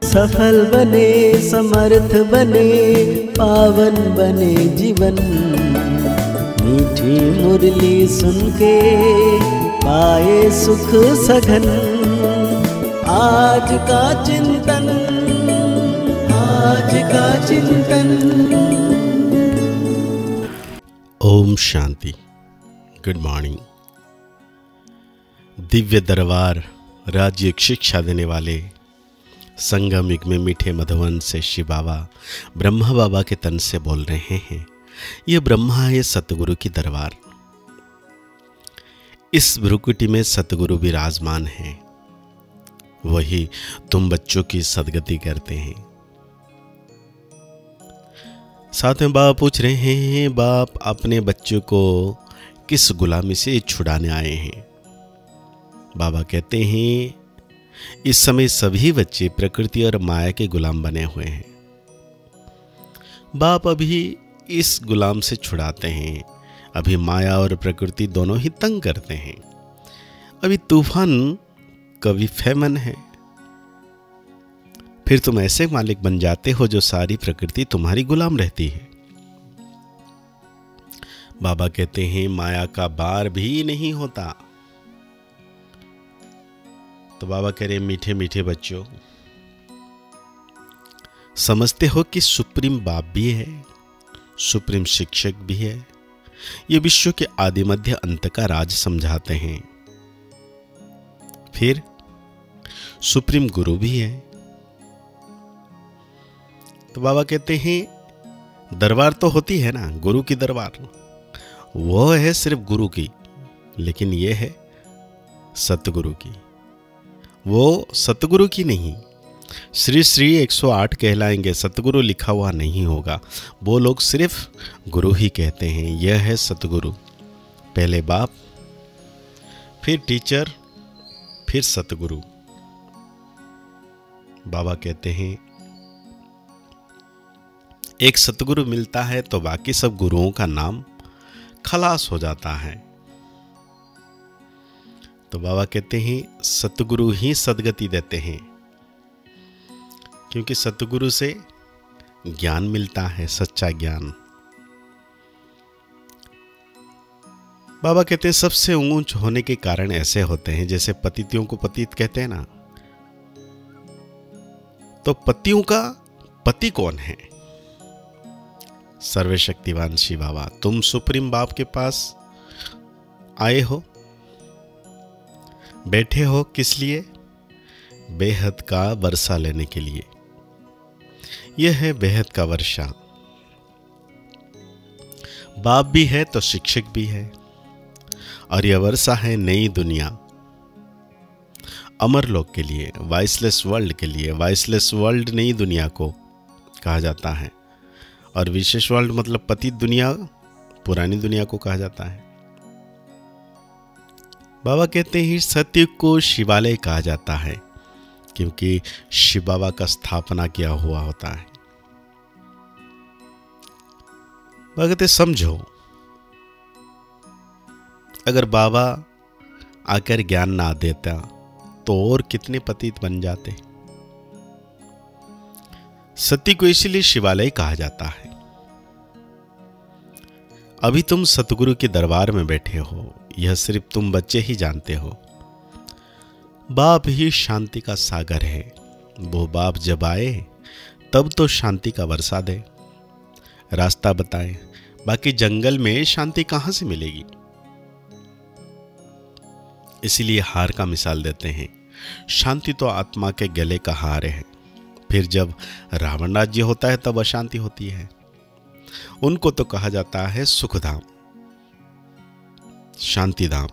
सफल बने, समर्थ बने, पावन बने जीवन। मीठी मुरली सुन के पाए सुख सघन। आज का चिंतन, आज का चिंतन। ओम शांति। Good morning. दिव्य दरबार राजयोग शिक्षा देने वाले संगम युग में मीठे मधुवन से शिव बाबा ब्रह्मा बाबा के तन से बोल रहे हैं। ये ब्रह्मा है सतगुरु की दरबार। इस भ्रुकुटी में सतगुरु विराजमान है, वही तुम बच्चों की सदगति करते हैं। साथ में बाबा पूछ रहे हैं, बाप अपने बच्चों को किस गुलामी से छुड़ाने आए हैं? बाबा कहते हैं, इस समय सभी बच्चे प्रकृति और माया के गुलाम बने हुए हैं। बाप अभी इस गुलाम से छुड़ाते हैं। अभी माया और प्रकृति दोनों ही तंग करते हैं। अभी तूफान कभी फेमन है, फिर तुम ऐसे मालिक बन जाते हो जो सारी प्रकृति तुम्हारी गुलाम रहती है। बाबा कहते हैं, माया का बार भी नहीं होता। तो बाबा कह रहे, मीठे मीठे बच्चों, समझते हो कि सुप्रीम बाप भी है, सुप्रीम शिक्षक भी है। ये विश्व के आदि मध्य अंत का राज समझाते हैं। फिर सुप्रीम गुरु भी है। तो बाबा कहते हैं, दरबार तो होती है ना, गुरु की दरबार, वो है सिर्फ गुरु की, लेकिन ये है सतगुरु की। वो सतगुरु की नहीं। श्री श्री 108 कहलाएंगे, सतगुरु लिखा हुआ नहीं होगा। वो लोग सिर्फ गुरु ही कहते हैं। यह है सतगुरु। पहले बाप, फिर टीचर, फिर सतगुरु। बाबा कहते हैं, एक सतगुरु मिलता है तो बाकी सब गुरुओं का नाम खलास हो जाता है। तो बाबा कहते हैं, सतगुरु ही सदगति देते हैं, क्योंकि सतगुरु से ज्ञान मिलता है, सच्चा ज्ञान। बाबा कहते हैं, सबसे ऊंच होने के कारण ऐसे होते हैं, जैसे पतितियों को पतित कहते हैं ना, तो पतियों का पति कौन है? सर्वशक्तिवान शिव बाबा। तुम सुप्रीम बाप के पास आए हो, बैठे हो, किस लिए? बेहद का वर्षा लेने के लिए। यह है बेहद का वर्षा। बाप भी है तो शिक्षक भी है, और यह वर्षा है नई दुनिया, अमर लोक के लिए, वॉइसलेस वर्ल्ड के लिए। वॉइसलेस वर्ल्ड नई दुनिया को कहा जाता है, और विशेष वर्ल्ड मतलब पतित दुनिया, पुरानी दुनिया को कहा जाता है। बाबा कहते हैं, सत्य को शिवालय कहा जाता है, क्योंकि शिव बाबा का स्थापना किया हुआ होता है। बाबा कहते, समझो, अगर बाबा आकर ज्ञान ना देता तो और कितने पतित बन जाते। सत्य को इसीलिए शिवालय कहा जाता है। अभी तुम सतगुरु के दरबार में बैठे हो, यह सिर्फ तुम बच्चे ही जानते हो। बाप ही शांति का सागर है। वो बाप जब आए तब तो शांति का वर्षा दे, रास्ता बताए। बाकी जंगल में शांति कहां से मिलेगी? इसीलिए हार का मिसाल देते हैं। शांति तो आत्मा के गले का हार है। फिर जब रावण राज्य होता है तब अशांति होती है। उनको तो कहा जाता है सुखधाम, शांतिधाम।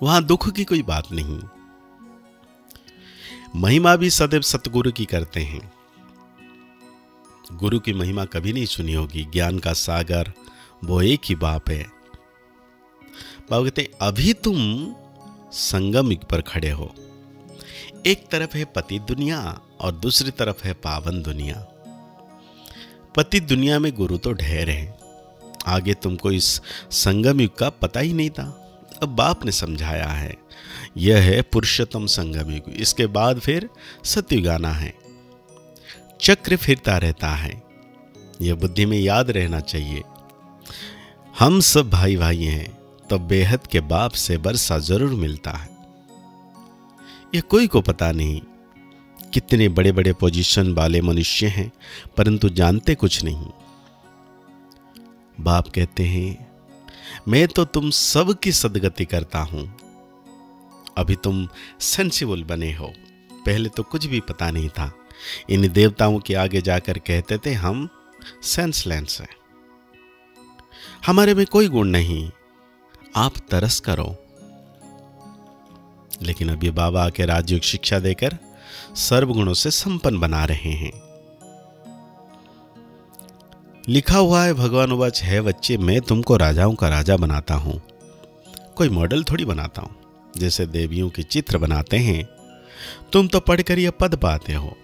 वहां दुख की कोई बात नहीं। महिमा भी सदैव सतगुरु की करते हैं। गुरु की महिमा कभी नहीं सुनी होगी। ज्ञान का सागर वो एक ही बाप है। बाबा कहते, अभी तुम संगम युग पर खड़े हो। एक तरफ है पतित दुनिया और दूसरी तरफ है पावन दुनिया। पतित दुनिया में गुरु तो ढेर है। आगे तुमको इस संगम युग का पता ही नहीं था। अब बाप ने समझाया है, यह है पुरुषोत्तम संगम युग। इसके बाद फिर सतयुग आना है। चक्र फिरता रहता है, यह बुद्धि में याद रहना चाहिए। हम सब भाई भाई हैं, तो बेहद के बाप से वर्षा जरूर मिलता है। यह कोई को पता नहीं कितने बड़े बड़े पोजीशन वाले मनुष्य हैं, परंतु जानते कुछ नहीं। बाप कहते हैं, मैं तो तुम सब की सदगति करता हूं। अभी तुम सेंसिबल बने हो, पहले तो कुछ भी पता नहीं था। इन देवताओं के आगे जाकर कहते थे हम सेंसलेस हैं, हमारे में कोई गुण नहीं, आप तरस करो। लेकिन अभी बाबा आके राजयोग शिक्षा देकर सर्वगुणों से संपन्न बना रहे हैं। लिखा हुआ है, भगवान वाच है बच्चे, मैं तुमको राजाओं का राजा बनाता हूं। कोई मॉडल थोड़ी बनाता हूं। जैसे देवियों के चित्र बनाते हैं, तुम तो पढ़कर यह पद पाते हो।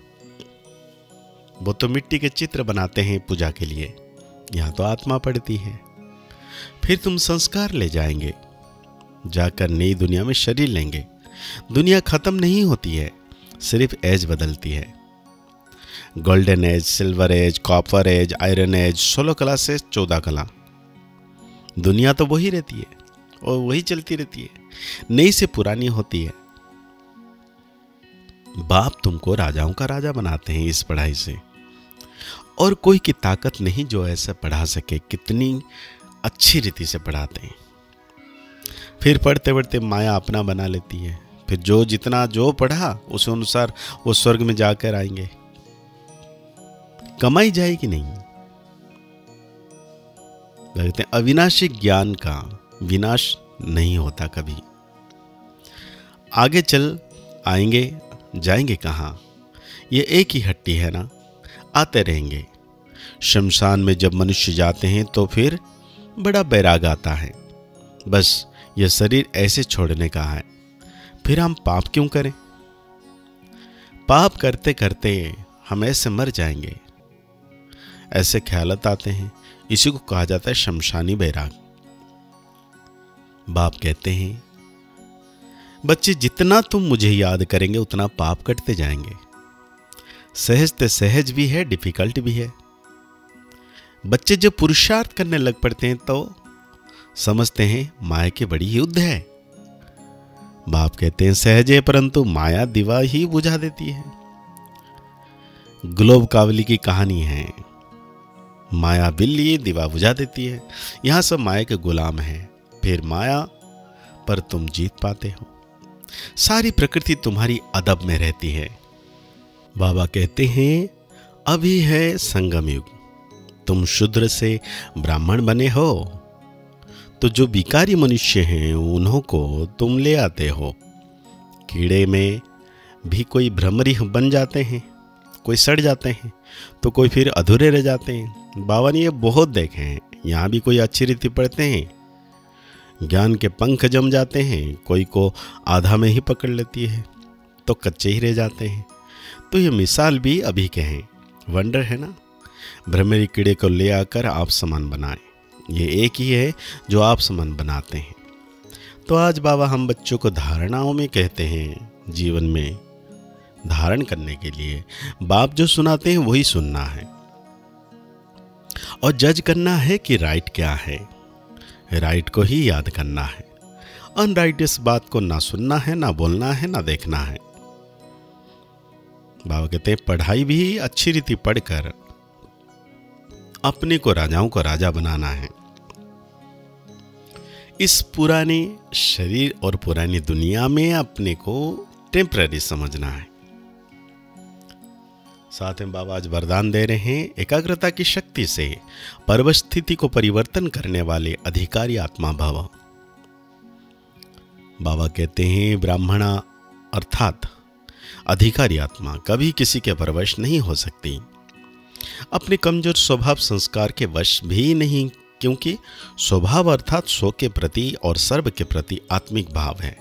वो तो मिट्टी के चित्र बनाते हैं पूजा के लिए, यहां तो आत्मा पड़ती है। फिर तुम संस्कार ले जाएंगे, जाकर नई दुनिया में शरीर लेंगे। दुनिया खत्म नहीं होती है, सिर्फ एज बदलती है। Golden age, silver age, copper age, iron age, 16 कला से 14 कला। दुनिया तो वही रहती है और वही चलती रहती है, नई से पुरानी होती है। बाप तुमको राजाओं का राजा बनाते हैं इस पढ़ाई से, और कोई की ताकत नहीं जो ऐसा पढ़ा सके। कितनी अच्छी रीति से पढ़ाते हैं। फिर पढ़ते पढ़ते माया अपना बना लेती है। फिर जो जितना जो पढ़ा उस अनुसार वो स्वर्ग में जाकर आएंगे। कमाई जाएगी नहीं। कहते हैं अविनाशी ज्ञान का विनाश नहीं होता कभी। आगे चल आएंगे, जाएंगे कहां? ये एक ही हट्टी है ना, आते रहेंगे। शमशान में जब मनुष्य जाते हैं तो फिर बड़ा बैराग आता है, बस यह शरीर ऐसे छोड़ने का है। फिर हम पाप क्यों करें? पाप करते करते हम ऐसे मर जाएंगे, ऐसे ख्यालत आते हैं। इसी को कहा जाता है शमशानी बैराग। बाप कहते हैं, बच्चे जितना तुम मुझे याद करेंगे उतना पाप कटते जाएंगे। सहज ते सहज भी है, डिफिकल्ट भी है। बच्चे जब पुरुषार्थ करने लग पड़ते हैं तो समझते हैं माया की बड़ी युद्ध है। बाप कहते हैं सहज है, परंतु माया दिवा ही बुझा देती है। ग्लोब कावली की कहानी है, माया बिल्ली दिवा बुझा देती है। यहां सब माया के गुलाम हैं, फिर माया पर तुम जीत पाते हो। सारी प्रकृति तुम्हारी अदब में रहती है। बाबा कहते हैं अभी है संगम युग, तुम शूद्र से ब्राह्मण बने हो, तो जो भिखारी मनुष्य हैं उन्हों को तुम ले आते हो। कीड़े में भी कोई भ्रमरी बन जाते हैं, कोई सड़ जाते हैं, तो कोई फिर अधूरे रह जाते हैं। बाबा ने ये बहुत देखे हैं। यहाँ भी कोई अच्छी रीति पढ़ते हैं, ज्ञान के पंख जम जाते हैं, कोई को आधा में ही पकड़ लेती है, तो कच्चे ही रह जाते हैं। तो ये मिसाल भी अभी के हैं। वंडर है ना, भ्रमरी कीड़े को ले आकर आप समान बनाएं। ये एक ही है जो आप समान बनाते हैं। तो आज बाबा हम बच्चों को धारणाओं में कहते हैं, जीवन में धारण करने के लिए बाप जो सुनाते हैं वही सुनना है, और जज करना है कि राइट क्या है। राइट को ही याद करना है, अनराइट इस बात को ना सुनना है, ना बोलना है, ना देखना है। बाबा कहते हैं पढ़ाई भी अच्छी रीति पढ़कर अपने को राजाओं को राजा बनाना है। इस पुराने शरीर और पुरानी दुनिया में अपने को टेम्पररी समझना है। साथ में बाबा आज वरदान दे रहे हैं, एकाग्रता की शक्ति से परिस्थिति को परिवर्तन करने वाले अधिकारी आत्मा भव। बाबा कहते हैं ब्राह्मणा अर्थात अधिकारी आत्मा कभी किसी के परवश नहीं हो सकती, अपने कमजोर स्वभाव संस्कार के वश भी नहीं, क्योंकि स्वभाव अर्थात स्व के प्रति और सर्व के प्रति आत्मिक भाव है।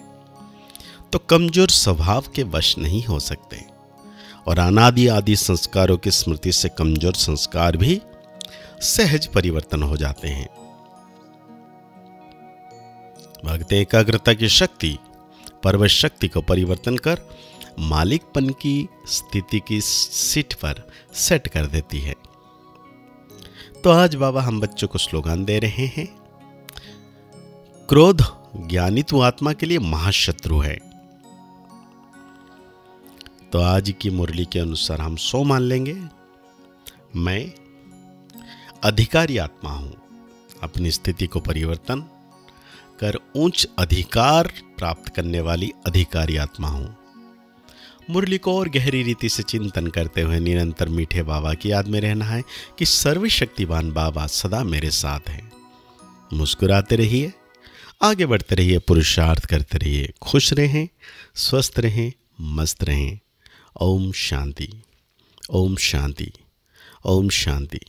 तो कमजोर स्वभाव के वश नहीं हो सकते, और अनादि आदि संस्कारों की स्मृति से कमजोर संस्कार भी सहज परिवर्तन हो जाते हैं। भक्ति एकाग्रता की शक्ति परवश शक्ति को परिवर्तन कर मालिकपन की स्थिति की सीट पर सेट कर देती है। तो आज बाबा हम बच्चों को स्लोगन दे रहे हैं, क्रोध ज्ञानित्व आत्मा के लिए महाशत्रु है। तो आज की मुरली के अनुसार हम 100 मान लेंगे, मैं अधिकारी आत्मा हूं, अपनी स्थिति को परिवर्तन कर उच्च अधिकार प्राप्त करने वाली अधिकारी आत्मा हूं। मुरली को और गहरी रीति से चिंतन करते हुए निरंतर मीठे बाबा की याद में रहना है कि सर्वशक्तिवान बाबा सदा मेरे साथ हैं। मुस्कुराते रहिए, आगे बढ़ते रहिए, पुरुषार्थ करते रहिए, खुश रहें, स्वस्थ रहें, मस्त रहें। ओम शांति, ओम शांति, ओम शांति।